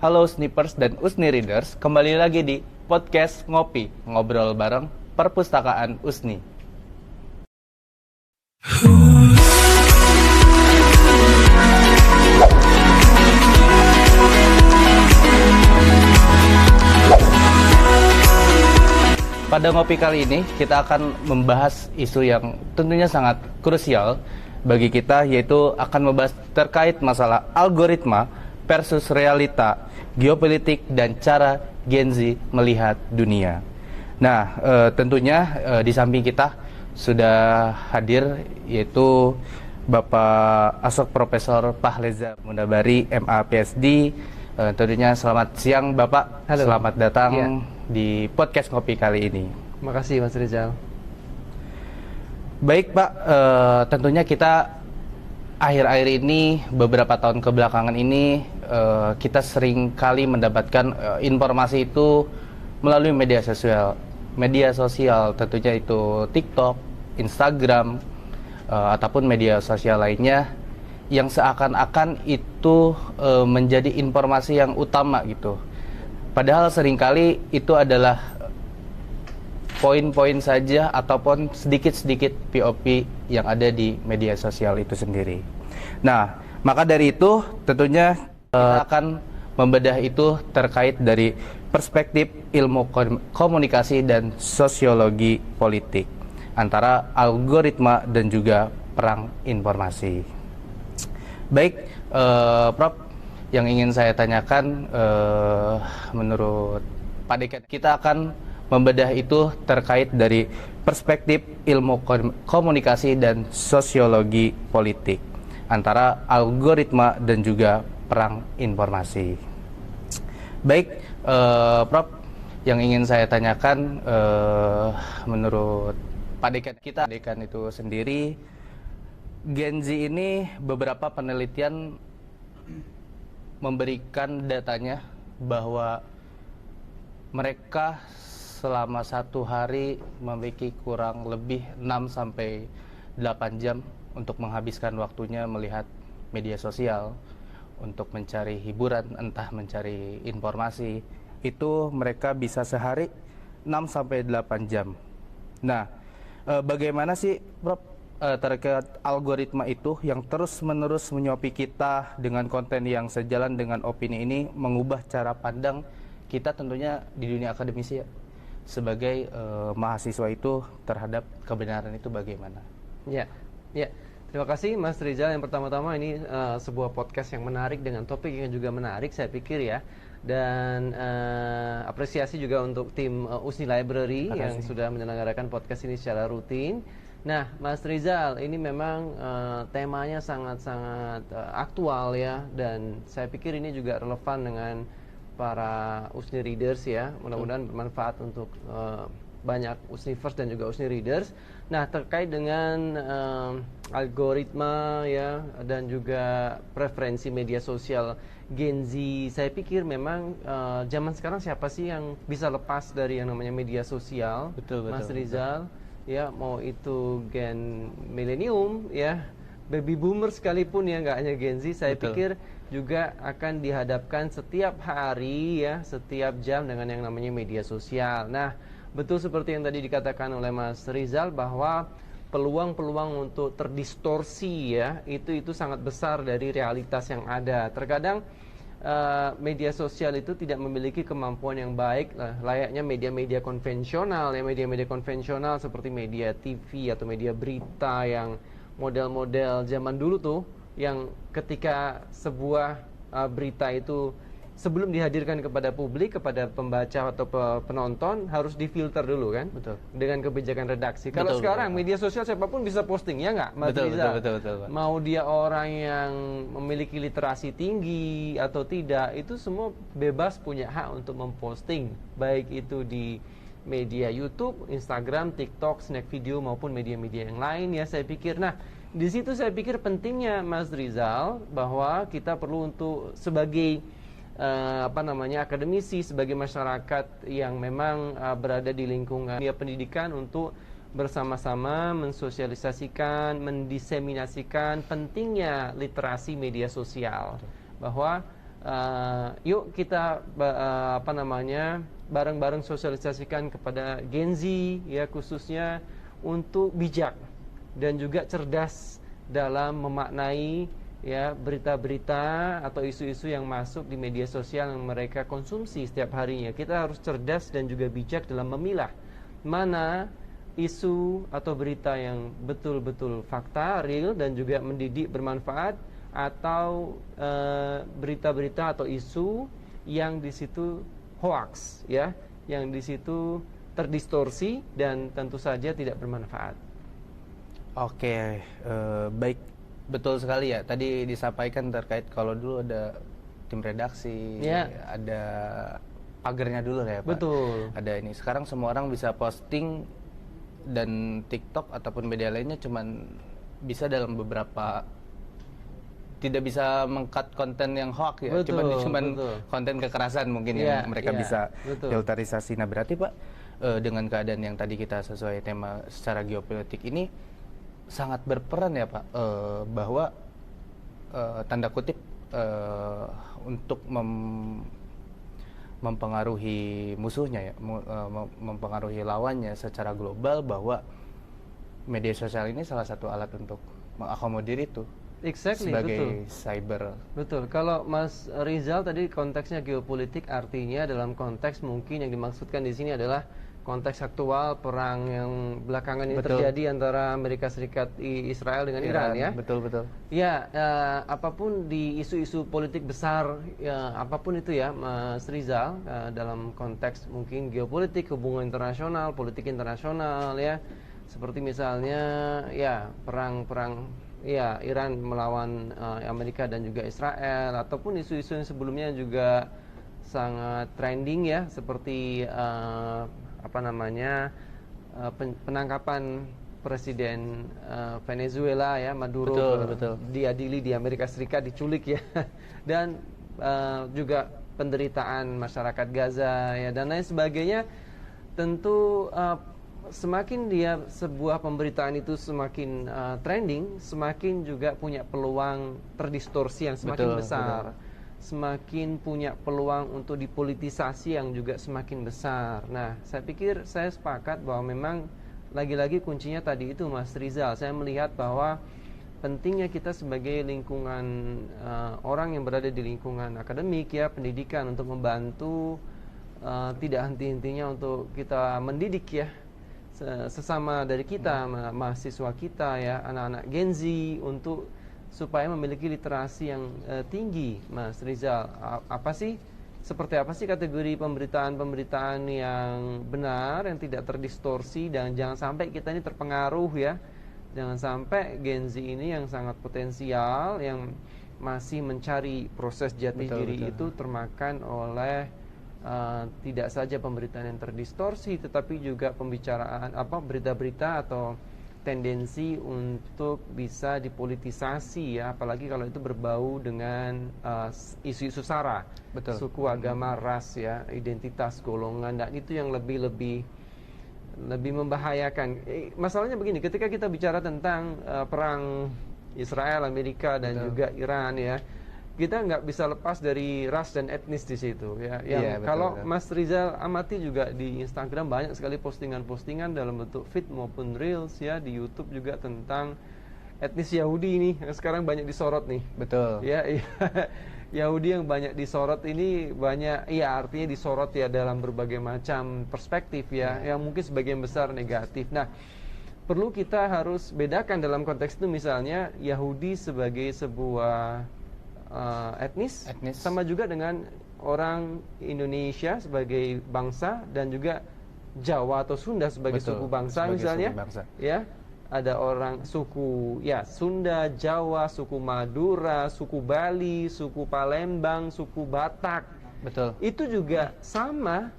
Halo Snipers dan Usni Readers, kembali lagi di podcast Ngopi, ngobrol bareng Perpustakaan Usni. Pada Ngopi kali ini, kita akan membahas isu yang tentunya sangat krusial bagi kita, yaitu akan membahas terkait masalah algoritma versus realita, geopolitik, dan cara Gen Z melihat dunia. Nah, tentunya di samping kita sudah hadir, yaitu Bapak Asok Profesor Pahleza Mundabari, MA PhD. Tentunya selamat siang Bapak. Halo. Selamat datang Ya. di podcast Ngopi kali ini. Terima kasih Mas Rizal. Baik Pak, tentunya kita akhir-akhir ini, beberapa tahun kebelakangan ini, kita sering kali mendapatkan informasi itu melalui media sosial. Media sosial tentunya itu TikTok, Instagram, ataupun media sosial lainnya yang seakan-akan itu menjadi informasi yang utama gitu. Padahal seringkali itu adalah poin-poin saja ataupun sedikit-sedikit POV yang ada di media sosial itu sendiri. Nah, maka dari itu tentunya kita akan membedah itu terkait dari perspektif ilmu komunikasi dan sosiologi politik antara algoritma dan juga perang informasi. Baik, Prof, yang ingin saya tanyakan, menurut Pak Dekan, kita akan membedah itu terkait dari perspektif ilmu komunikasi dan sosiologi politik antara algoritma dan juga perang informasi. Baik, Prof, yang ingin saya tanyakan, menurut Pak Dekan, kita Dekan itu sendiri, Gen Z ini beberapa penelitian memberikan datanya bahwa mereka selama satu hari memiliki kurang lebih 6-8 jam untuk menghabiskan waktunya melihat media sosial untuk mencari hiburan, entah mencari informasi. Itu mereka bisa sehari 6-8 jam. Nah, bagaimana sih Prof terkait algoritma itu yang terus-menerus menyuapi kita dengan konten yang sejalan dengan opini ini, mengubah cara pandang kita tentunya di dunia akademisi ya, sebagai mahasiswa itu terhadap kebenaran itu bagaimana? Ya. Terima kasih Mas Rizal. Yang pertama-tama ini sebuah podcast yang menarik dengan topik yang juga menarik, saya pikir ya. Dan apresiasi juga untuk tim Usni Library yang sudah menyelenggarakan podcast ini secara rutin. Nah, Mas Rizal, ini memang temanya sangat-sangat aktual ya, dan saya pikir ini juga relevan dengan para Usni Readers ya. Mudah-mudahan bermanfaat untuk banyak Usnivers dan juga Usni Readers. Nah, terkait dengan algoritma ya dan juga preferensi media sosial Gen Z, saya pikir memang zaman sekarang siapa sih yang bisa lepas dari yang namanya media sosial? Betul, Mas Rizal. Ya, mau itu gen milenium ya, baby boomer sekalipun ya, nggak hanya Gen Z, saya pikir juga akan dihadapkan setiap hari ya, setiap jam dengan yang namanya media sosial. Nah, betul seperti yang tadi dikatakan oleh Mas Rizal bahwa peluang-peluang untuk terdistorsi ya, itu sangat besar dari realitas yang ada. Terkadang media sosial itu tidak memiliki kemampuan yang baik layaknya media-media konvensional ya, media-media konvensional seperti media TV atau media berita yang model-model zaman dulu tuh, yang ketika sebuah berita itu sebelum dihadirkan kepada publik, kepada pembaca atau penonton, harus difilter dulu kan. Betul. Dengan kebijakan redaksi. Kalau sekarang media sosial siapapun bisa posting, ya nggak, Mas Rizal? Betul. Mau dia orang yang memiliki literasi tinggi atau tidak, itu semua bebas punya hak untuk memposting, baik itu di media YouTube, Instagram, TikTok, Snack Video maupun media-media yang lain ya, saya pikir. Nah, di situ saya pikir pentingnya Mas Rizal bahwa kita perlu untuk sebagai akademisi, sebagai masyarakat yang memang berada di lingkungan dunia pendidikan untuk bersama-sama mensosialisasikan, mendiseminasikan pentingnya literasi media sosial. Bahwa Yuk kita bareng-bareng sosialisasikan kepada Gen Z ya khususnya untuk bijak dan juga cerdas dalam memaknai ya berita-berita atau isu-isu yang masuk di media sosial yang mereka konsumsi setiap harinya. Kita harus cerdas dan juga bijak dalam memilah mana isu atau berita yang betul-betul fakta, real dan juga mendidik, bermanfaat, atau berita-berita atau isu yang di situ hoax ya, yang di situ terdistorsi dan tentu saja tidak bermanfaat. Oke, baik, betul sekali ya. Tadi disampaikan terkait kalau dulu ada tim redaksi, Ya. ada pagernya dulu ya Pak. Betul. Ada ini. Sekarang semua orang bisa posting dan TikTok ataupun media lainnya cuman bisa dalam beberapa, tidak bisa meng-cut konten yang hoax ya. Betul, cuman betul. konten kekerasan mungkin Ya, yang mereka ya, bisa betul. filterisasi. Nah, berarti Pak, dengan keadaan yang tadi kita sesuai tema secara geopolitik ini sangat berperan ya Pak, bahwa tanda kutip untuk mempengaruhi musuhnya ya, mempengaruhi lawannya secara global, bahwa media sosial ini salah satu alat untuk mengakomodir itu. Exactly, Sebagai betul. cyber. Betul. Kalau Mas Rizal tadi konteksnya geopolitik, artinya dalam konteks mungkin yang dimaksudkan di sini adalah konteks aktual perang yang belakangan ini Betul. terjadi antara Amerika Serikat Israel dengan Iran ya. Betul. Ya, apapun di isu-isu politik besar, ya, apapun itu ya, Mas Rizal, dalam konteks mungkin geopolitik, hubungan internasional, politik internasional, ya, seperti misalnya, ya, perang ya Iran melawan Amerika dan juga Israel, ataupun isu-isu yang sebelumnya juga sangat trending ya, seperti penangkapan Presiden Venezuela ya, Maduro, Betul. diadili di Amerika Serikat, diculik ya, dan juga penderitaan masyarakat Gaza ya dan lain sebagainya. Tentu semakin dia sebuah pemberitaan itu semakin trending, semakin juga punya peluang terdistorsi yang semakin besar. Semakin punya peluang untuk dipolitisasi yang juga semakin besar. Nah, saya pikir saya sepakat bahwa memang lagi-lagi kuncinya tadi itu Mas Rizal. Saya melihat bahwa pentingnya kita sebagai lingkungan orang yang berada di lingkungan akademik ya, pendidikan, untuk membantu tidak henti-hentinya untuk kita mendidik ya sesama dari kita, mahasiswa kita ya, anak-anak Gen Z, untuk supaya memiliki literasi yang tinggi. Mas Rizal, seperti apa sih kategori pemberitaan yang benar, yang tidak terdistorsi, dan jangan sampai kita ini terpengaruh ya. Jangan sampai Gen Z ini yang sangat potensial, yang masih mencari proses jati diri itu termakan oleh tidak saja pemberitaan yang terdistorsi, tetapi juga pembicaraan berita-berita atau tendensi untuk bisa dipolitisasi ya, apalagi kalau itu berbau dengan isu-isu sara, suku, agama, ras ya, identitas, golongan, dan itu yang lebih membahayakan. Masalahnya begini, ketika kita bicara tentang perang Israel, Amerika dan juga Iran ya, kita nggak bisa lepas dari ras dan etnis di situ ya. Kalau Mas Rizal amati juga di Instagram banyak sekali postingan-postingan dalam bentuk feed maupun reels ya, di YouTube juga tentang etnis Yahudi ini yang sekarang banyak disorot nih. Betul. Ya, Yahudi yang banyak disorot ini banyak, ya artinya disorot ya dalam berbagai macam perspektif ya, yang mungkin sebagian besar negatif. Nah, perlu kita harus bedakan dalam konteks itu, misalnya Yahudi sebagai sebuah etnis, sama juga dengan orang Indonesia sebagai bangsa, dan juga Jawa atau Sunda sebagai suku bangsa misalnya. Ya, ada orang suku Sunda, Jawa, suku Madura, suku Bali, suku Palembang, suku Batak. Betul. Itu juga sama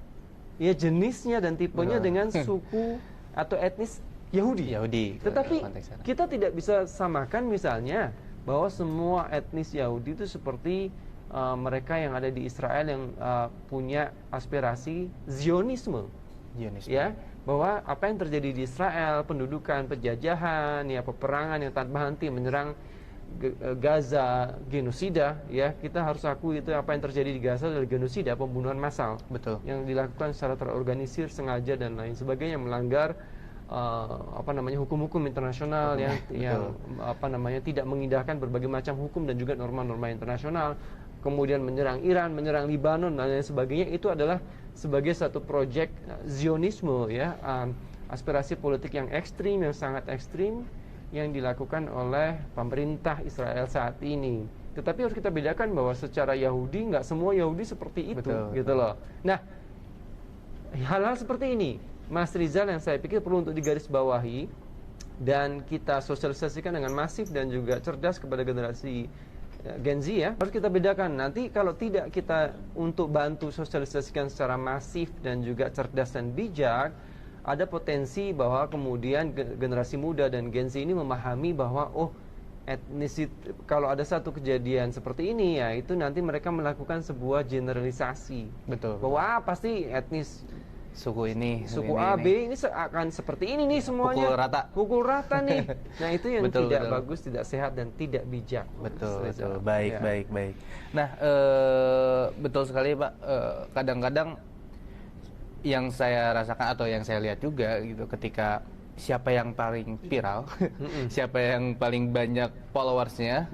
ya jenisnya dan tipenya dengan suku atau etnis Yahudi. Tetapi kita tidak bisa samakan misalnya bahwa semua etnis Yahudi itu seperti mereka yang ada di Israel yang punya aspirasi Zionisme. Ya, bahwa apa yang terjadi di Israel, pendudukan, penjajahan, ya, peperangan yang tanpa henti menyerang Gaza genosida, ya kita harus akui itu apa yang terjadi di Gaza adalah genosida, pembunuhan massal, Betul. yang dilakukan secara terorganisir, sengaja dan lain sebagainya, melanggar hukum-hukum internasional yang tidak mengindahkan berbagai macam hukum dan juga norma-norma internasional. Kemudian menyerang Iran, menyerang Libanon dan lain sebagainya, itu adalah sebagai satu proyek Zionisme, ya, aspirasi politik yang ekstrim, yang sangat ekstrim, yang dilakukan oleh pemerintah Israel saat ini. Tetapi harus kita bedakan bahwa secara Yahudi, nggak semua Yahudi seperti itu, gitu loh. Nah, hal-hal seperti ini, Mas Rizal, yang saya pikir perlu untuk digarisbawahi dan kita sosialisasikan dengan masif dan juga cerdas kepada generasi Gen Z, ya. Harus kita bedakan. Nanti kalau tidak kita untuk bantu sosialisasikan secara masif dan juga cerdas dan bijak, ada potensi bahwa kemudian generasi muda dan Gen Z ini memahami bahwa kalau ada satu kejadian seperti ini, ya itu nanti mereka melakukan sebuah generalisasi. Betul. Bahwa pasti etnis Suku ini, suku A, B ini akan seperti ini nih semuanya. Pukul rata nih. Nah, itu yang tidak bagus, tidak sehat dan tidak bijak. Betul. Baik. Nah, betul sekali, Pak. Kadang-kadang yang saya rasakan atau yang saya lihat juga gitu, ketika siapa yang paling viral, siapa yang paling banyak followersnya,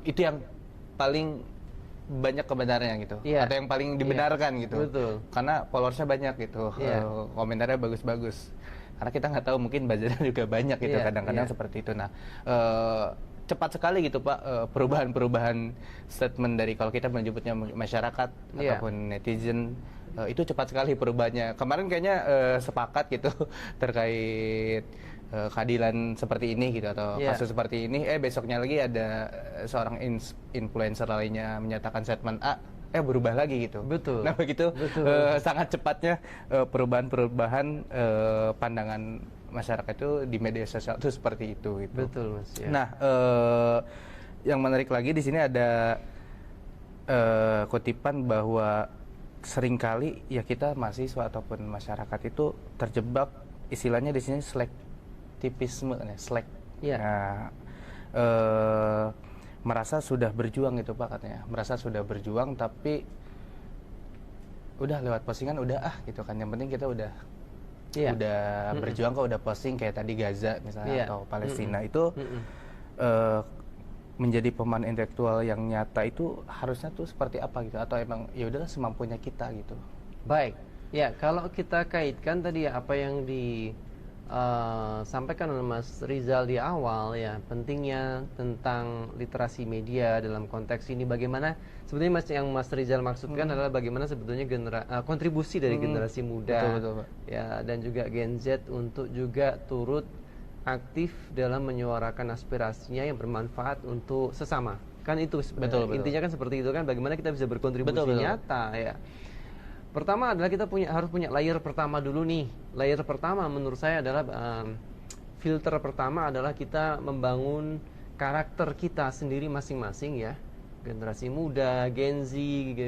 itu yang paling banyak kebenarannya gitu, atau yang paling dibenarkan gitu. Karena followersnya banyak gitu, komentarnya bagus-bagus. Karena kita nggak tahu, mungkin budgetnya juga banyak gitu, kadang-kadang seperti itu. Nah, cepat sekali gitu, Pak, perubahan-perubahan statement dari, kalau kita menyebutnya masyarakat ataupun netizen, itu cepat sekali perubahannya. Kemarin kayaknya sepakat gitu terkait keadilan seperti ini gitu, atau kasus seperti ini. Besoknya lagi ada seorang influencer lainnya menyatakan statement A, berubah lagi gitu. Betul. Nah, begitu sangat cepatnya perubahan-perubahan pandangan masyarakat itu di media sosial itu seperti itu gitu. Betul, Mas. Ya. Nah, yang menarik lagi di sini ada kutipan bahwa seringkali ya kita mahasiswa ataupun masyarakat itu terjebak, istilahnya di sini selektivisme, Nah, merasa sudah berjuang gitu, Pak, katanya. Merasa sudah berjuang tapi udah lewat postingan udah gitu kan. Yang penting kita udah berjuang kok, udah posting kayak tadi Gaza misalnya atau Palestina itu menjadi pemain intelektual yang nyata itu harusnya tuh seperti apa gitu, atau emang ya udahlah semampunya kita gitu. Baik. Ya, kalau kita kaitkan tadi apa yang disampaikan oleh Mas Rizal di awal, ya, pentingnya tentang literasi media dalam konteks ini, bagaimana sebetulnya yang Mas Rizal maksudkan adalah bagaimana sebetulnya kontribusi dari generasi muda, betul, ya, dan juga Gen Z untuk juga turut aktif dalam menyuarakan aspirasinya yang bermanfaat untuk sesama. Kan itu intinya kan seperti itu kan, bagaimana kita bisa berkontribusi nyata, ya. Pertama adalah kita harus punya layer pertama dulu nih. Layer pertama menurut saya adalah filter pertama adalah kita membangun karakter kita sendiri masing-masing, ya. Generasi muda, Gen Z,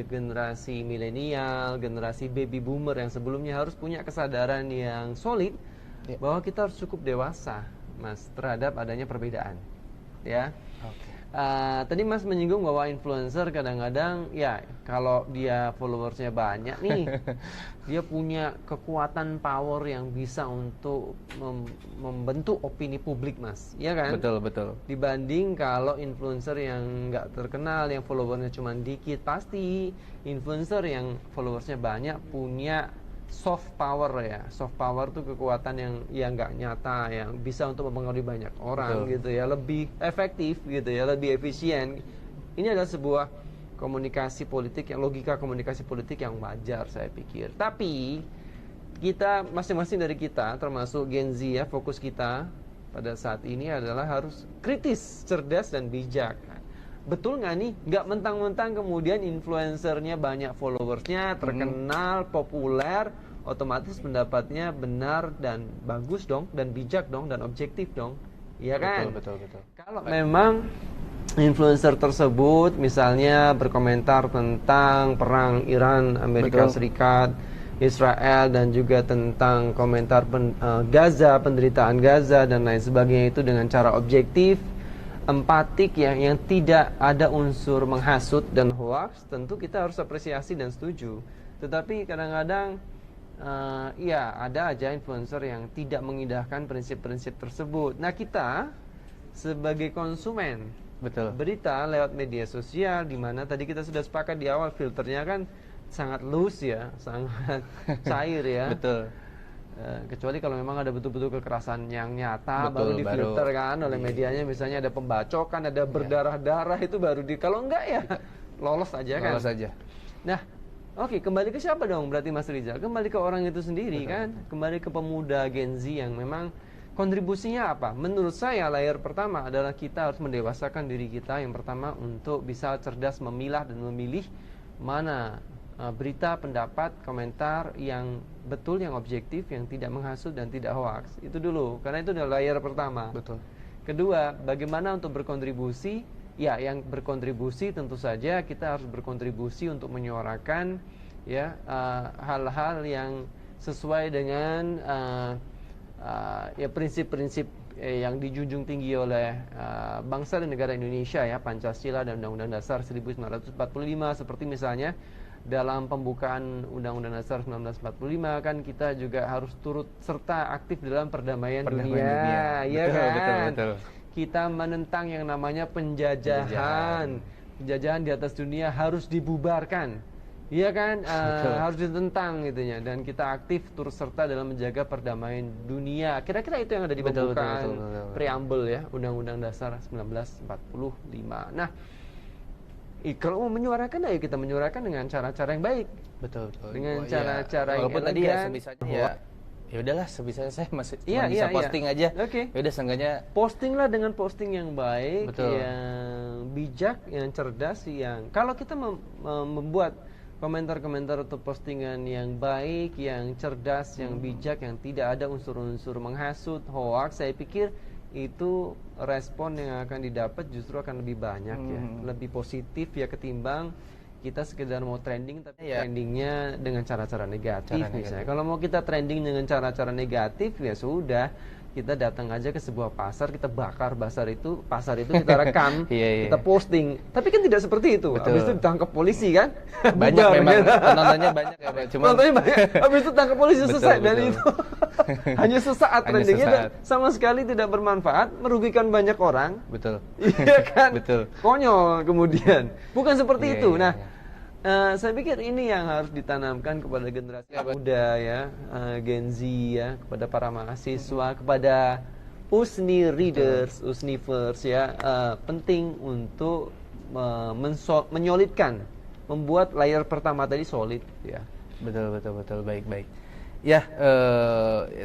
generasi milenial, generasi baby boomer yang sebelumnya harus punya kesadaran yang solid bahwa kita harus cukup dewasa, Mas, terhadap adanya perbedaan, ya. Tadi Mas menyinggung bahwa influencer kadang-kadang, ya, kalau dia followersnya banyak nih, dia punya kekuatan power yang bisa untuk membentuk opini publik, Mas, ya kan? Betul. Dibanding kalau influencer yang nggak terkenal, yang followersnya cuma dikit, pasti influencer yang followersnya banyak punya soft power, ya. Soft power tuh kekuatan yang nggak nyata, yang bisa untuk mempengaruhi banyak orang. Gitu ya, lebih efektif gitu ya, lebih efisien. Ini adalah sebuah komunikasi politik, logika komunikasi politik yang wajar, saya pikir. Tapi kita masing-masing dari kita, termasuk Gen Z, ya, fokus kita pada saat ini adalah harus kritis, cerdas dan bijak. Betul nggak nih? Nggak mentang-mentang kemudian influencernya banyak followersnya, terkenal, populer, otomatis pendapatnya benar dan bagus dong, dan bijak dong, dan objektif dong, iya kan? Betul. Kalau memang influencer tersebut misalnya berkomentar tentang perang Iran, Amerika Serikat, Israel, dan juga tentang komentar Gaza, penderitaan Gaza dan lain sebagainya itu dengan cara objektif, empatik yang tidak ada unsur menghasut dan hoax, tentu kita harus apresiasi dan setuju. Tetapi kadang-kadang ya ada aja influencer yang tidak mengindahkan prinsip-prinsip tersebut. Nah, kita sebagai konsumen Betul. berita lewat media sosial, di mana tadi kita sudah sepakat di awal filternya kan sangat loose ya, sangat cair ya. Betul. Kecuali kalau memang ada betul-betul kekerasan yang nyata, Betul, baru difilter kan oleh iya. medianya, misalnya ada pembacokan, ada berdarah-darah, itu baru kalau enggak ya lolos aja kan. Lolos aja. Nah, oke, kembali ke siapa dong berarti Mas Rizal? Kembali ke orang itu sendiri. Betul. Kan, kembali ke pemuda Gen Z yang memang kontribusinya apa? Menurut saya layer pertama adalah kita harus mendewasakan diri kita, yang pertama untuk bisa cerdas memilah dan memilih mana berita, pendapat, komentar yang betul, yang objektif, yang tidak menghasut dan tidak hoax. Itu dulu, karena itu adalah layer pertama. Betul. Kedua, bagaimana untuk berkontribusi? Ya, yang berkontribusi tentu saja kita harus berkontribusi untuk menyuarakan ya hal-hal yang sesuai dengan ya prinsip-prinsip yang dijunjung tinggi oleh bangsa dan negara Indonesia ya, Pancasila dan Undang-Undang Dasar 1945, seperti misalnya dalam pembukaan Undang-Undang Dasar 1945 kan kita juga harus turut serta aktif dalam perdamaian dunia. Ya betul, kan? betul, betul. Kita menentang yang namanya penjajahan. Penjajahan di atas dunia harus dibubarkan. Iya kan? Harus ditentang gitunya, dan kita aktif turut serta dalam menjaga perdamaian dunia. Kira-kira itu yang ada di pembukaan preambel ya Undang-Undang Dasar 1945. Nah, kalau mau menyuarakan, ayo kita menyuarakan dengan cara-cara yang baik. Betul. Dengan cara-cara yang walaupun tadi ya elegan. sebisanya ya udahlah, sebisanya saya masih Iya, cuma bisa posting aja. Oke. Ya udah, seenggaknya Postinglah dengan posting yang baik, Betul. yang bijak, yang cerdas, yang kalau kita membuat komentar-komentar atau postingan yang baik, yang cerdas, yang bijak, yang tidak ada unsur-unsur menghasut, hoax, saya pikir itu respon yang akan didapat justru akan lebih banyak ya, lebih positif ya, ketimbang kita sekedar mau trending tapi trendingnya dengan cara-cara negatif misalnya. Kalau mau kita trending dengan cara-cara negatif ya sudah, kita datang aja ke sebuah pasar, kita bakar pasar itu kita rekam, kita posting. Tapi kan tidak seperti itu. Betul. Habis itu ditangkap polisi kan? banyak memang penontonnya banyak ya, Pak. Cuma Penontonnya banyak. Habis itu tangkap polisi, selesai. Dan betul. itu hanya sesaat trendingnya dan sama sekali tidak bermanfaat, merugikan banyak orang. Betul. Iya kan? Betul. Konyol kemudian. Bukan seperti itu. Iya. Nah, saya pikir ini yang harus ditanamkan kepada generasi muda ya, Gen Z ya, kepada para mahasiswa, kepada USNI readers, USNIvers ya, penting untuk menyolidkan, membuat layer pertama tadi solid ya. Betul, baik. Ya,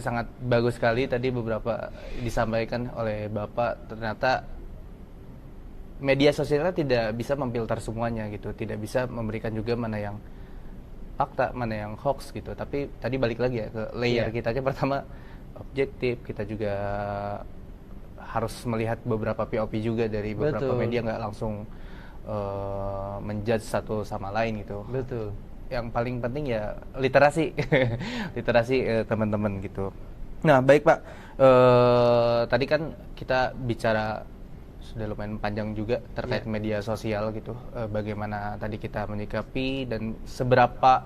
sangat bagus sekali tadi beberapa disampaikan oleh Bapak. Ternyata media sosialnya tidak bisa memfilter semuanya gitu, tidak bisa memberikan juga mana yang fakta, mana yang hoax gitu. Tapi tadi balik lagi ya ke layer kita aja, pertama objektif, kita juga harus melihat beberapa POV juga dari beberapa media, nggak langsung menjudge satu sama lain gitu. Betul. Yang paling penting ya literasi, teman-teman gitu. Nah baik Pak, tadi kan kita bicara sudah lumayan panjang juga terkait media sosial gitu, bagaimana tadi kita menyikapi dan seberapa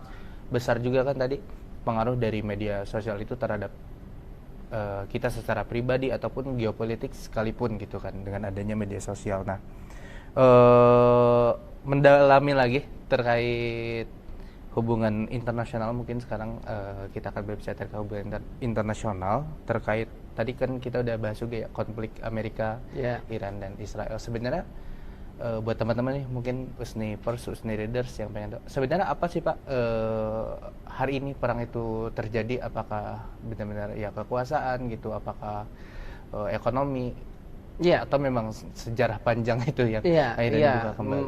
besar juga kan tadi pengaruh dari media sosial itu terhadap kita secara pribadi ataupun geopolitik sekalipun gitu kan dengan adanya media sosial. Nah, mendalami lagi terkait hubungan internasional, mungkin sekarang kita akan berbicara terkait hubungan internasional terkait tadi kan kita udah bahas juga ya konflik Amerika, Iran dan Israel. Sebenarnya buat teman-teman nih mungkin USNIvers, USNI readers yang pengen tahu sebenarnya apa sih Pak hari ini perang itu terjadi, apakah benar-benar ya kekuasaan gitu, apakah ekonomi atau memang sejarah panjang itu yang akhirnya dibuka kembali.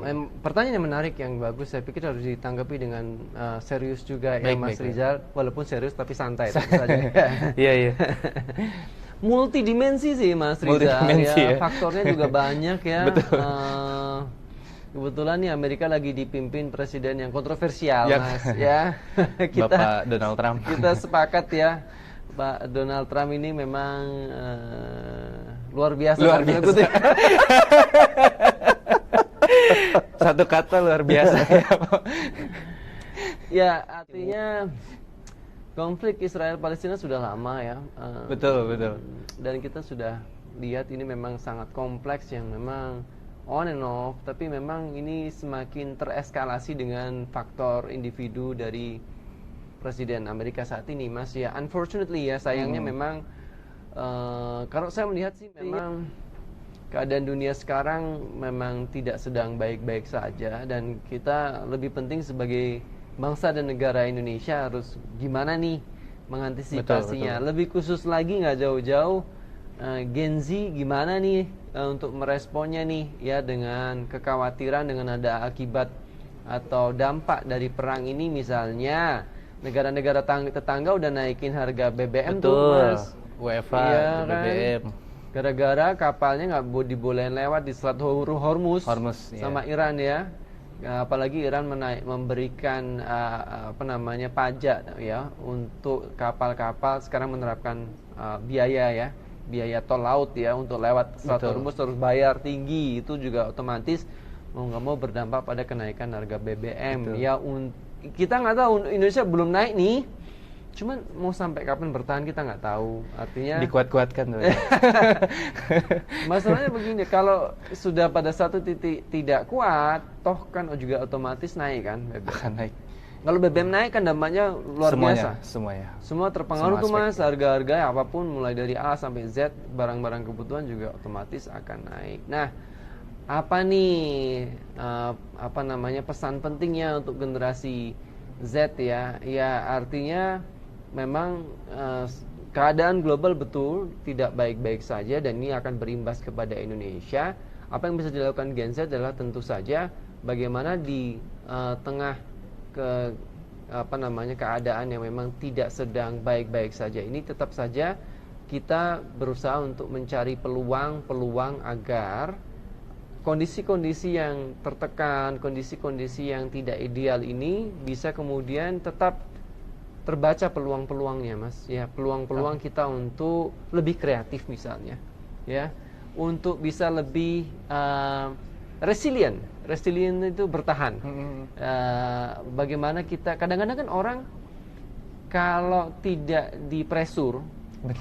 Pertanyaan yang menarik, yang bagus, saya pikir harus ditanggapi dengan serius juga ya Mas Rizal, walaupun serius tapi santai tentu saja. Iya. Multidimensi sih Mas Rizal ya. Faktornya juga banyak ya. Betul. Kebetulan nih Amerika lagi dipimpin presiden yang kontroversial Mas ya. Bapak Donald Trump. Kita sepakat ya, Pak Donald Trump ini memang luar biasa. Luar tanda biasa. kutip. Satu kata luar biasa ya. Ya, artinya konflik Israel Palestina sudah lama ya. Betul, betul. Dan kita sudah lihat ini memang sangat kompleks yang memang on and off, tapi memang ini semakin tereskalasi dengan faktor individu dari Presiden Amerika saat ini, Mas. Ya, unfortunately ya, sayangnya memang kalau saya melihat sih memang keadaan dunia sekarang memang tidak sedang baik-baik saja, dan kita lebih penting sebagai bangsa dan negara Indonesia harus gimana nih mengantisipasinya. Betul. Lebih khusus lagi nggak jauh-jauh Gen Z gimana nih untuk meresponnya nih ya, dengan kekhawatiran dengan ada akibat atau dampak dari perang ini. Misalnya negara-negara tetangga udah naikin harga BBM. Betul. Tuh Mas, WFA, iya kan? BBM. Gara-gara kapalnya nggak dibolehin lewat di Selat Hormuz sama Iran ya. Apalagi Iran memberikan pajak ya untuk kapal-kapal, sekarang menerapkan biaya tol laut ya untuk lewat Selat Hormuz harus bayar tinggi. Itu juga otomatis mau nggak mau berdampak pada kenaikan harga BBM. Betul. Ya kita nggak tahu, Indonesia belum naik nih. Cuman mau sampai kapan bertahan kita nggak tahu. Artinya dikuat-kuatkan tuh. Masalahnya begini, kalau sudah pada satu titik tidak kuat, toh kan juga otomatis naik kan BBM. Akan naik. Kalau BBM naik kan dampaknya luar biasa. Semua terpengaruh tuh Mas, harga-harga apapun mulai dari A sampai Z, barang-barang kebutuhan juga otomatis akan naik. Nah, apa nih pesan pentingnya untuk generasi Z ya? Ya artinya memang keadaan global betul tidak baik-baik saja, dan ini akan berimbas kepada Indonesia. Apa yang bisa dilakukan Gen Z adalah tentu saja bagaimana di tengah keadaan yang memang tidak sedang baik-baik saja ini, tetap saja kita berusaha untuk mencari peluang agar kondisi-kondisi yang tertekan, kondisi-kondisi yang tidak ideal ini bisa kemudian tetap terbaca peluang-peluangnya, Mas. Ya, peluang-peluang kita untuk lebih kreatif misalnya, ya, untuk bisa lebih resilient. Resilient itu bertahan. Bagaimana kita kadang-kadang kan orang kalau tidak dipresur,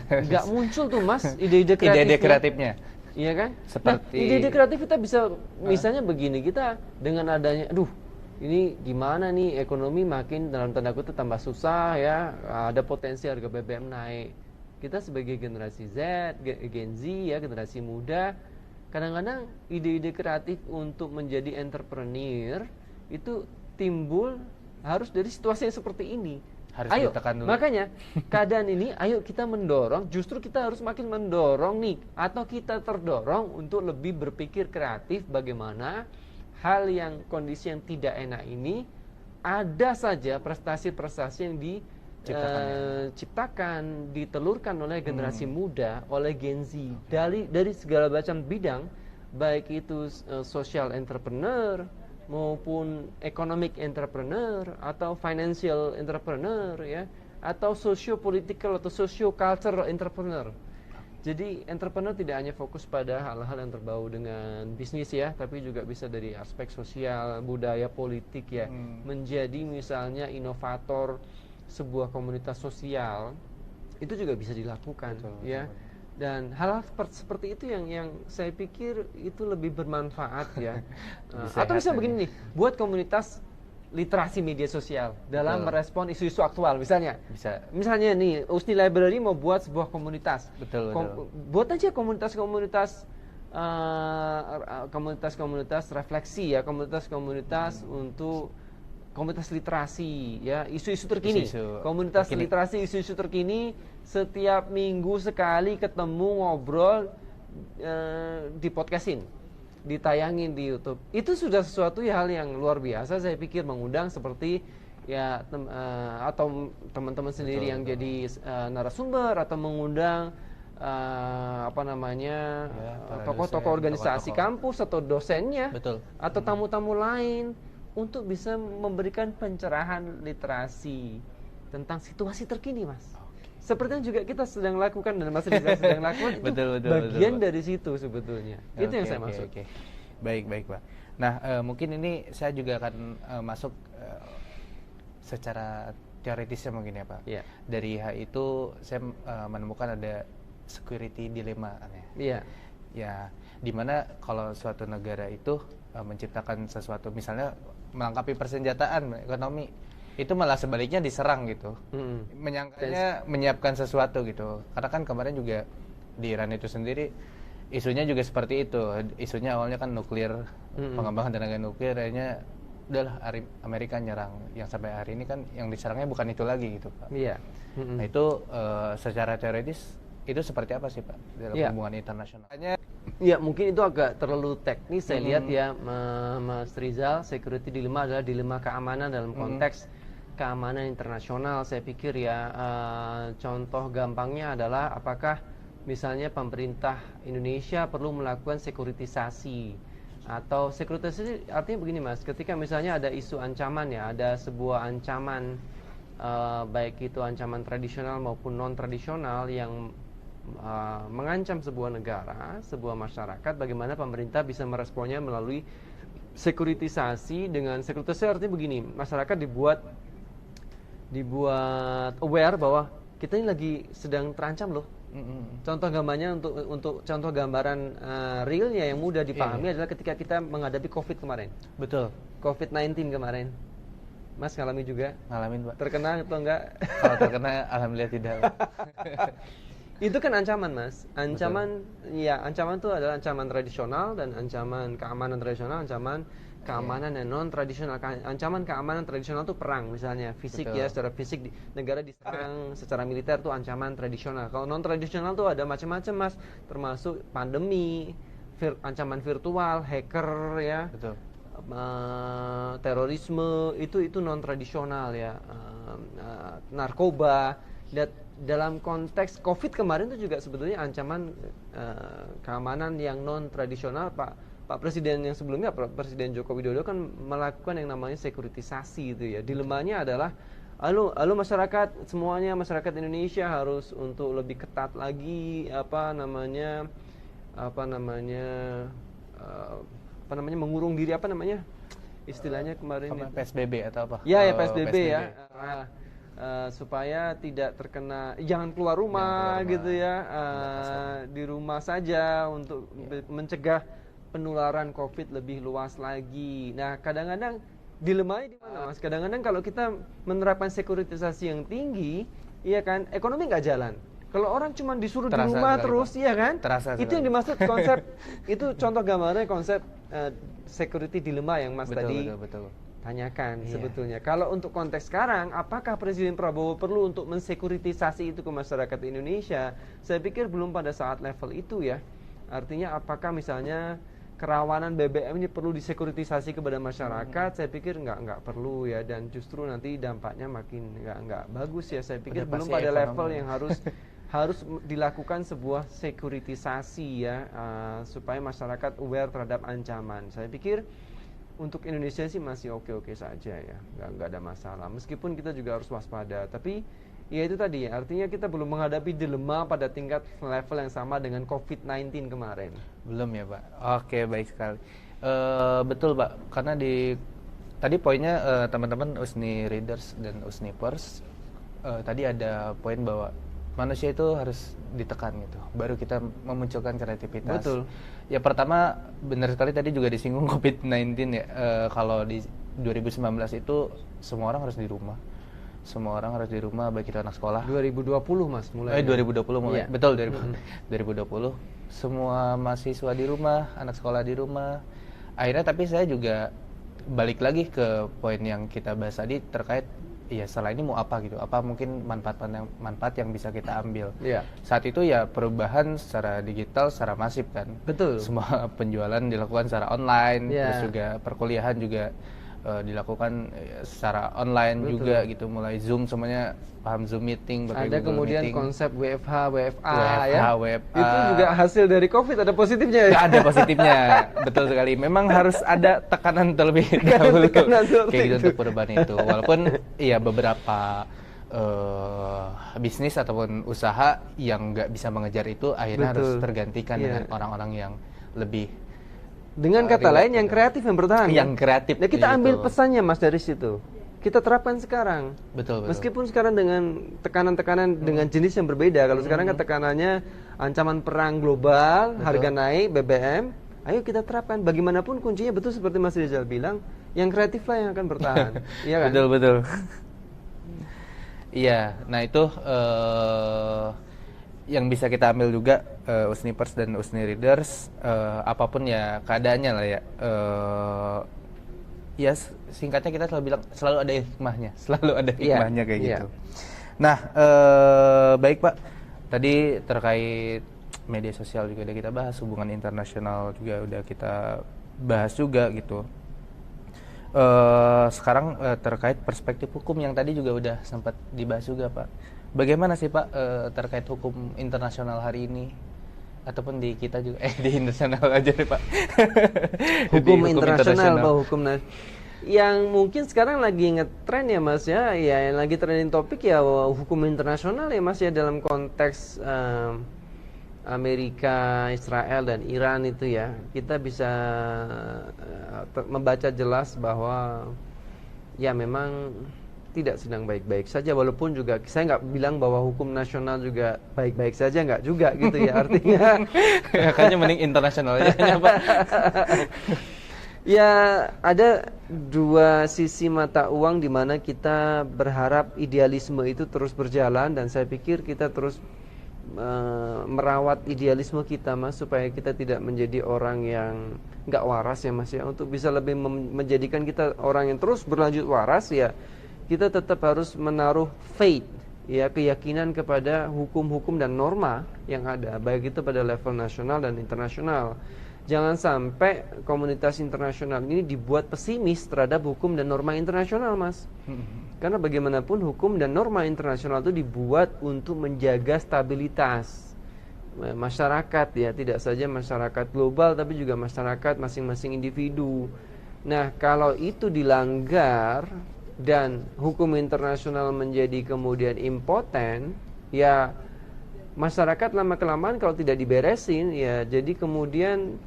nggak muncul tuh Mas ide-ide kreatifnya. Ide-ide kreatifnya. Iya kan? Seperti ide-ide kreatif kita bisa misalnya begini, kita dengan adanya ini gimana nih ekonomi makin dalam tanda kutip tambah susah ya, ada potensi harga BBM naik. Kita sebagai generasi Z, Gen Z ya, generasi muda, kadang-kadang ide-ide kreatif untuk menjadi entrepreneur itu timbul harus dari situasi yang seperti ini. Harus ditekan dulu. Makanya keadaan ini, ayo kita mendorong, justru kita harus makin mendorong nih, atau kita terdorong untuk lebih berpikir kreatif bagaimana hal yang kondisi yang tidak enak ini ada saja prestasi-prestasi yang diciptakan, ditelurkan oleh generasi muda, oleh Gen Z dari segala macam bidang, baik itu social entrepreneur maupun economic entrepreneur atau financial entrepreneur ya, atau socio-political atau socio-cultural entrepreneur. Jadi entrepreneur tidak hanya fokus pada hal-hal yang berbau dengan bisnis ya, tapi juga bisa dari aspek sosial, budaya, politik ya. Menjadi misalnya inovator sebuah komunitas sosial, itu juga bisa dilakukan. Betul, ya. Dan hal-hal seperti itu yang saya pikir itu lebih bermanfaat ya. Atau bisa begini nih, buat komunitas literasi media sosial dalam merespon isu-isu aktual misalnya. Misalnya nih, Usni Library mau buat sebuah komunitas. Buat aja komunitas-komunitas refleksi ya, komunitas-komunitas untuk komunitas literasi ya, isu-isu terkini. Komunitas literasi isu-isu terkini, setiap minggu sekali ketemu ngobrol, di podcastin, ditayangin di YouTube. Itu sudah sesuatu hal yang luar biasa. Saya pikir mengundang seperti ya atau teman-teman sendiri yang jadi narasumber, atau mengundang tokoh-tokoh organisasi kampus atau dosennya, atau tamu-tamu lain untuk bisa memberikan pencerahan literasi tentang situasi terkini, Mas. seperti yang juga kita sedang lakukan dan Mas Rizal sedang lakukan itu bagian Pak. dari situ sebetulnya. Itu yang saya maksud. Oke. Baik Pak. Nah, mungkin ini saya juga akan masuk secara teoritisnya mungkin ya Pak. Iya. Dari itu saya menemukan ada security dilemma Iya. Ya, dimana kalau suatu negara itu menciptakan sesuatu, misalnya melengkapi persenjataan ekonomi, itu malah sebaliknya diserang gitu. Menyangkanya menyiapkan sesuatu gitu. Karena kan kemarin juga di Iran itu sendiri isunya juga seperti itu. Isunya awalnya kan nuklir, pengembangan tenaga nuklir, akhirnya udahlah Amerika nyerang. Yang sampai hari ini kan yang diserangnya bukan itu lagi gitu Pak. Iya. Nah itu secara teoritis itu seperti apa sih Pak dalam hubungan internasional? Ya mungkin itu agak terlalu teknis saya lihat ya Mas Rizal. Security dilemma adalah dilema keamanan dalam konteks keamanan internasional. Saya pikir ya contoh gampangnya adalah apakah misalnya pemerintah Indonesia perlu melakukan sekuritisasi, atau sekuritisasi artinya begini Mas, ketika misalnya ada isu ancaman ya, ada sebuah ancaman baik itu ancaman tradisional maupun non tradisional yang mengancam sebuah negara, sebuah masyarakat, bagaimana pemerintah bisa meresponnya melalui sekuritisasi. Dengan sekuritisasi artinya begini, masyarakat dibuat aware bahwa kita ini lagi sedang terancam loh. Contoh gambarnya untuk contoh gambaran realnya yang mudah dipahami adalah ketika kita menghadapi COVID kemarin. Betul. COVID-19 kemarin. Mas ngalami juga? Ngalamin Pak. Terkena atau enggak? Kalau terkena alhamdulillah tidak Pak. Itu kan ancaman Mas. Ancaman ya, ancaman itu adalah ancaman tradisional dan ancaman keamanan tradisional, ancaman keamanan yang non tradisional. Ancaman keamanan tradisional itu perang misalnya, fisik ya, secara fisik negara diserang, secara militer itu ancaman tradisional. Kalau non tradisional tuh ada macam-macam Mas, termasuk pandemi, ancaman virtual, hacker ya. Betul. Terorisme itu non tradisional ya. Narkoba. Dalam konteks COVID kemarin itu juga sebetulnya ancaman keamanan yang non tradisional. Pak Presiden yang sebelumnya, Presiden Joko Widodo kan melakukan yang namanya sekuritisasi itu ya. Dilemanya adalah lalu masyarakat semuanya, masyarakat Indonesia harus untuk lebih ketat lagi mengurung diri, istilahnya kemarin PSBB atau apa? ya PSBB ya. Supaya tidak terkena, jangan keluar rumah gitu ya, di rumah saja untuk mencegah penularan COVID lebih luas lagi. Nah kadang-kadang dilemanya di mana Mas? Kadang-kadang kalau kita menerapkan sekuritisasi yang tinggi, iya kan, ekonomi nggak jalan. Kalau orang cuma disuruh di rumah terus, iya kan? Itu yang dimaksud konsep itu contoh gambarnya konsep security dilemma yang Mas tadi tanyakan sebetulnya. Kalau untuk konteks sekarang, apakah Presiden Prabowo perlu untuk mensekuritisasi itu ke masyarakat Indonesia? Saya pikir belum pada saat level itu ya. Artinya apakah misalnya kerawanan BBM ini perlu disekuritisasi kepada masyarakat? Saya pikir nggak perlu ya, dan justru nanti dampaknya makin nggak bagus ya. Saya pikir belum pada level yang harus dilakukan sebuah sekuritisasi ya, supaya masyarakat aware terhadap ancaman. Saya pikir untuk Indonesia sih masih oke-oke saja ya, nggak ada masalah. Meskipun kita juga harus waspada, tapi ya itu tadi, artinya kita belum menghadapi dilema pada tingkat level yang sama dengan COVID-19 kemarin. Belum ya Pak. Oke, baik sekali. Betul Pak, karena tadi poinnya teman-teman USNI Readers dan USNI Pers tadi ada poin bahwa manusia itu harus ditekan gitu, baru kita memunculkan kreativitas. Betul. Ya pertama benar sekali tadi juga disinggung COVID-19 ya. Kalau di 2019 itu semua orang harus di rumah. Semua orang harus di rumah, baik itu anak sekolah. 2020 Mas mulai. 2020 mulai. Iya. Betul 2020. Semua mahasiswa di rumah, anak sekolah di rumah. Akhirnya tapi saya juga balik lagi ke poin yang kita bahas tadi terkait ya setelah ini mau apa gitu, apa mungkin manfaat yang bisa kita ambil. Iya. Saat itu ya perubahan secara digital secara masif kan. Betul. Semua penjualan dilakukan secara online, Iya. terus juga perkuliahan juga dilakukan secara online. Betul. Juga gitu, mulai Zoom semuanya paham Zoom meeting, ada Google kemudian meeting. konsep WFH, WFA WFH, ya. WFA. Itu juga hasil dari COVID, ada positifnya ya. Ada positifnya, betul sekali. Memang harus ada tekanan terlebih dahulu Tekanan kayak gitu itu. untuk perubahan itu. Walaupun iya beberapa bisnis ataupun usaha yang nggak bisa mengejar itu akhirnya harus Betul. tergantikan Iya. dengan orang-orang yang lebih Dengan kata relate lain yang gitu. kreatif yang bertahan. Yang kan? kreatif, Nah, kita gitu. ambil pesannya Mas dari situ. Kita terapkan sekarang. Betul, betul. Meskipun sekarang dengan tekanan-tekanan dengan jenis yang berbeda. Kalau sekarang kan tekanannya ancaman perang global, Betul. harga naik, BBM. Ayo kita terapkan. Bagaimanapun kuncinya betul seperti Mas Rizal bilang, yang kreatif lah yang akan bertahan. Iya kan? Betul, betul. Iya, nah itu yang bisa kita ambil juga Usnipers dan Usni Readers, apapun ya keadaannya lah ya. Ya singkatnya kita selalu bilang selalu ada hikmahnya, selalu ada Iya, hikmahnya kayak iya. gitu. Nah, baik Pak, tadi terkait media sosial juga udah kita bahas, hubungan internasional juga udah kita bahas juga gitu. Sekarang terkait perspektif hukum yang tadi juga udah sempat dibahas juga Pak. Bagaimana sih Pak terkait hukum internasional hari ini? Ataupun di kita juga, di internasional aja deh Pak. Hukum Di internasional, Pak, hukum yang mungkin sekarang lagi ngetren ya Mas ya, yang lagi trending topik ya hukum internasional ya Mas ya, dalam konteks Amerika, Israel dan Iran itu ya, kita bisa membaca jelas bahwa ya memang tidak sedang baik-baik saja, walaupun juga saya nggak bilang bahwa hukum nasional juga baik-baik saja, nggak juga gitu ya artinya. Kayaknya mending internasional aja Pak. Ya ada dua sisi mata uang di mana kita berharap idealisme itu terus berjalan, dan saya pikir kita terus merawat idealisme kita Mas, supaya kita tidak menjadi orang yang nggak waras ya Mas ya. Untuk bisa lebih menjadikan kita orang yang terus berlanjut waras ya, kita tetap harus menaruh faith ya, keyakinan kepada hukum-hukum dan norma yang ada, baik itu pada level nasional dan internasional. Jangan sampai komunitas internasional ini dibuat pesimis terhadap hukum dan norma internasional Mas. Karena bagaimanapun hukum dan norma internasional itu dibuat untuk menjaga stabilitas masyarakat ya, tidak saja masyarakat global tapi juga masyarakat masing-masing individu. Nah, kalau itu dilanggar dan hukum internasional menjadi kemudian impoten, ya masyarakat lama-kelamaan kalau tidak diberesin ya jadi kemudian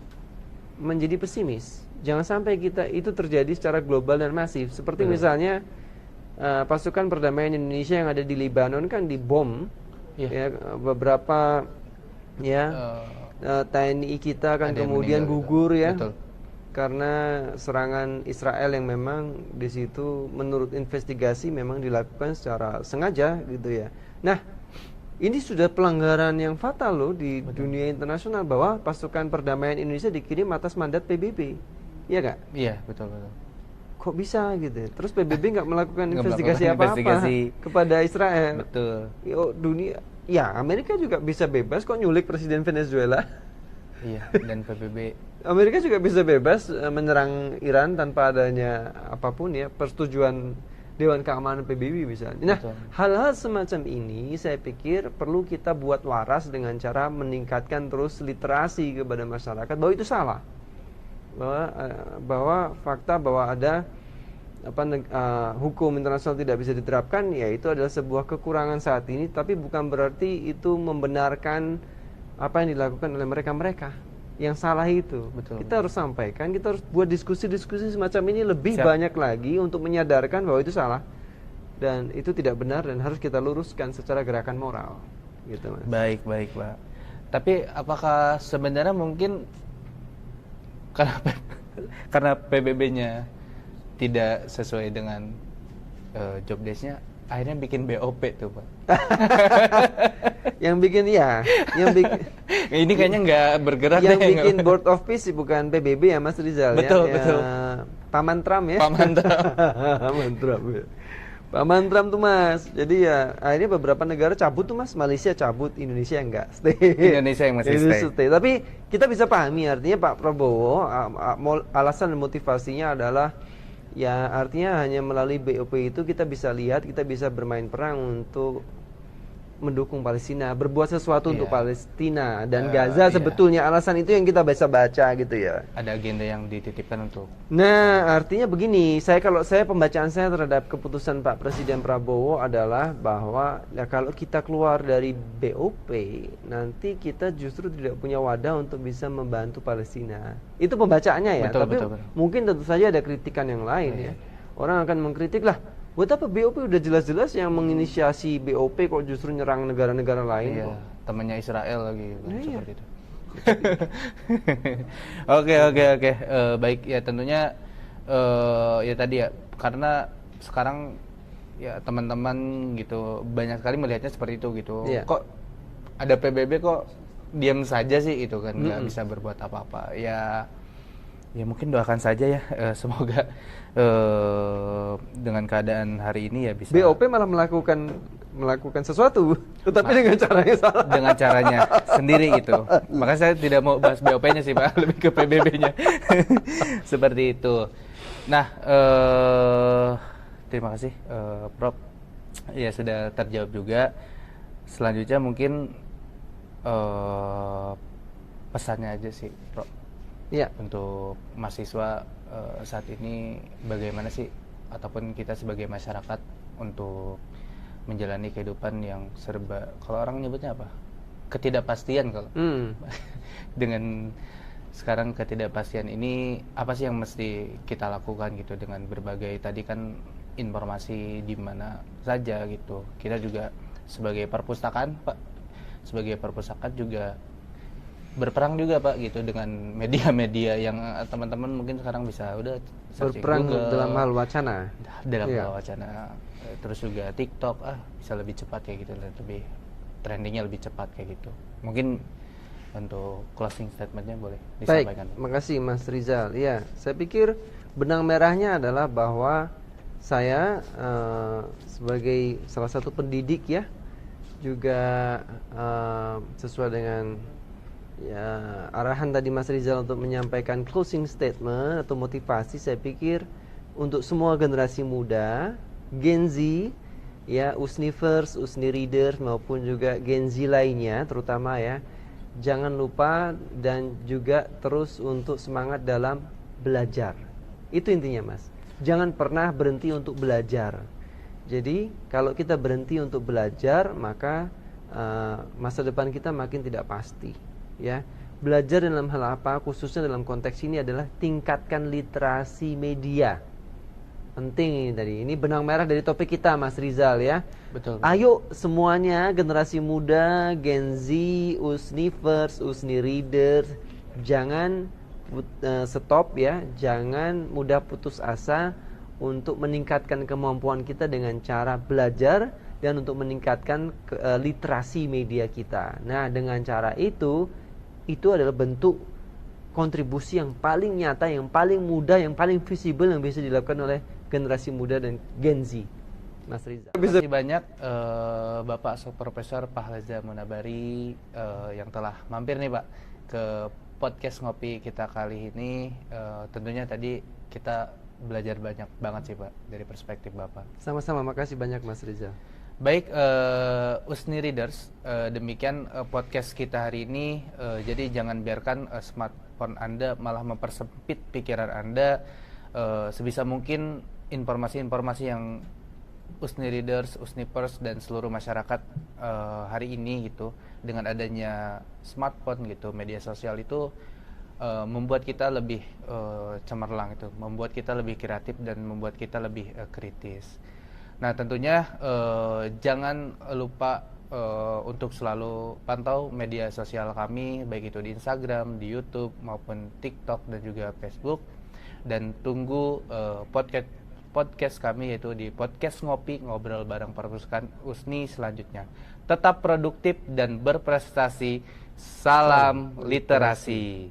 menjadi pesimis. Jangan sampai kita itu terjadi secara global dan masif. Seperti misalnya pasukan perdamaian Indonesia yang ada di Lebanon kan dibom, ya, beberapa ya TNI kita kan kemudian gugur ya, betul, karena serangan Israel yang memang di situ menurut investigasi memang dilakukan secara sengaja gitu ya. Nah, ini sudah pelanggaran yang fatal loh di dunia internasional, bahwa pasukan perdamaian Indonesia dikirim atas mandat PBB, iya nggak? Iya, betul, betul. Kok bisa gitu? Terus PBB nggak melakukan Nggak investigasi melakukan apa-apa investigasi. kepada Israel? Betul. Yo, dunia, ya Amerika juga bisa bebas kok nyulik presiden Venezuela. Iya, dan PBB Amerika juga bisa bebas menyerang Iran tanpa adanya apapun ya, persetujuan Dewan Keamanan PBB misalnya. Nah, Betul. hal-hal semacam ini saya pikir perlu kita buat waras dengan cara meningkatkan terus literasi kepada masyarakat bahwa itu salah. Bahwa fakta bahwa ada hukum internasional tidak bisa diterapkan, ya itu adalah sebuah kekurangan saat ini, tapi bukan berarti itu membenarkan apa yang dilakukan oleh mereka-mereka yang salah itu. Betul. Kita harus sampaikan, kita harus buat diskusi-diskusi semacam ini lebih Siap. banyak lagi untuk menyadarkan bahwa itu salah dan itu tidak benar dan harus kita luruskan secara gerakan moral gitu Mas. baik, baik Pak. Tapi apakah sebenarnya mungkin karena PBB-nya tidak sesuai dengan job desk-nya, akhirnya bikin BOP tuh Pak. Yang bikin ya, yang bikin Ini kayaknya nggak bergerak yang deh. bikin Board of Peace bukan PBB ya Mas Rizal. Betul, ya. betul. Paman Trump ya. Paman Trump. Paman Trump ya. Paman Trump tuh Mas. Jadi ya akhirnya beberapa negara cabut tuh Mas. Malaysia cabut, Indonesia enggak stay. Indonesia yang masih Indonesia stay. Tapi kita bisa pahami artinya Pak Prabowo alasan dan motivasinya adalah ya artinya hanya melalui BOP itu kita bisa lihat, kita bisa bermain perang untuk mendukung Palestina, berbuat sesuatu untuk Iya. Palestina dan Gaza. Iya. Sebetulnya alasan itu yang kita bisa baca gitu ya. Ada agenda yang dititipkan untuk Nah, artinya begini, kalau saya pembacaan saya terhadap keputusan Pak Presiden Prabowo adalah bahwa ya kalau kita keluar dari BOP, nanti kita justru tidak punya wadah untuk bisa membantu Palestina. Itu pembacaannya ya. Betul, Tapi betul. mungkin tentu saja ada kritikan yang lain ya. Orang akan mengkritik lah, buat apa BOP udah jelas-jelas yang menginisiasi BOP kok justru nyerang negara-negara lain iya, kok. temannya Israel lagi kan, Nah, iya. seperti itu. Oke. Baik ya, tentunya ya tadi ya, karena sekarang ya teman-teman gitu banyak sekali melihatnya seperti itu gitu. Iya. Kok ada PBB kok diam saja sih itu kan, nggak bisa berbuat apa-apa. Ya mungkin doakan saja ya, semoga dengan keadaan hari ini ya bisa BOP malah melakukan sesuatu, tetapi dengan caranya salah. dengan caranya sendiri gitu. Makanya saya tidak mau bahas BOP-nya sih Pak, lebih ke PBB-nya. Seperti itu. Nah, terima kasih Prof. Ya sudah terjawab juga. Selanjutnya mungkin pesannya aja sih Prof. Iya. Untuk mahasiswa saat ini bagaimana sih, ataupun kita sebagai masyarakat untuk menjalani kehidupan yang serba, kalau orang nyebutnya apa, ketidakpastian kalau dengan sekarang ketidakpastian ini, apa sih yang mesti kita lakukan gitu dengan berbagai tadi kan informasi di mana saja gitu. Kita juga sebagai perpustakaan Pak, sebagai perpustakaan juga berperang juga Pak gitu dengan media-media yang teman-teman mungkin sekarang bisa udah searching Berperang Google, dalam hal wacana. dalam Iya. wacana, terus juga TikTok bisa lebih cepat kayak gitu, lebih trendingnya lebih cepat kayak gitu. Mungkin untuk closing statementnya boleh Baik, disampaikan. makasih Mas Rizal. Ya, saya pikir benang merahnya adalah bahwa saya sebagai salah satu pendidik ya, juga sesuai dengan ya arahan tadi Mas Rizal untuk menyampaikan closing statement atau motivasi, saya pikir untuk semua generasi muda, Gen Z, ya Usnivers, Usni Readers maupun juga Gen Z lainnya terutama ya, jangan lupa dan juga terus untuk semangat dalam belajar. Itu intinya Mas. Jangan pernah berhenti untuk belajar. Jadi kalau kita berhenti untuk belajar, maka masa depan kita makin tidak pasti. Ya, belajar dalam hal apa? Khususnya dalam konteks ini adalah tingkatkan literasi media. Penting ini tadi. Ini benang merah dari topik kita Mas Rizal ya. Betul. Ayo semuanya generasi muda, Gen Z, Usnivers, Usni Readers, jangan stop ya, jangan mudah putus asa untuk meningkatkan kemampuan kita dengan cara belajar dan untuk meningkatkan literasi media kita. Nah, dengan cara itu adalah bentuk kontribusi yang paling nyata, yang paling mudah, yang paling visible yang bisa dilakukan oleh generasi muda dan Gen Z. Mas Rizal. Terima kasih banyak Bapak Profesor Pahlaza Munabari yang telah mampir nih Pak ke podcast ngopi kita kali ini. Tentunya tadi kita belajar banyak banget sih Pak dari perspektif Bapak. Sama-sama, makasih banyak Mas Rizal. Baik, Usni Readers, demikian podcast kita hari ini. Jadi jangan biarkan smartphone Anda malah mempersempit pikiran Anda. Sebisa mungkin informasi-informasi yang Usni Readers, Usnipers dan seluruh masyarakat hari ini gitu, dengan adanya smartphone gitu, media sosial itu membuat kita lebih cemerlang itu, membuat kita lebih kreatif dan membuat kita lebih kritis. Nah, tentunya jangan lupa untuk selalu pantau media sosial kami, baik itu di Instagram, di YouTube maupun TikTok dan juga Facebook, dan tunggu podcast kami yaitu di podcast ngopi, ngobrol bareng perpustakaan Usni selanjutnya. Tetap produktif dan berprestasi. Salam literasi.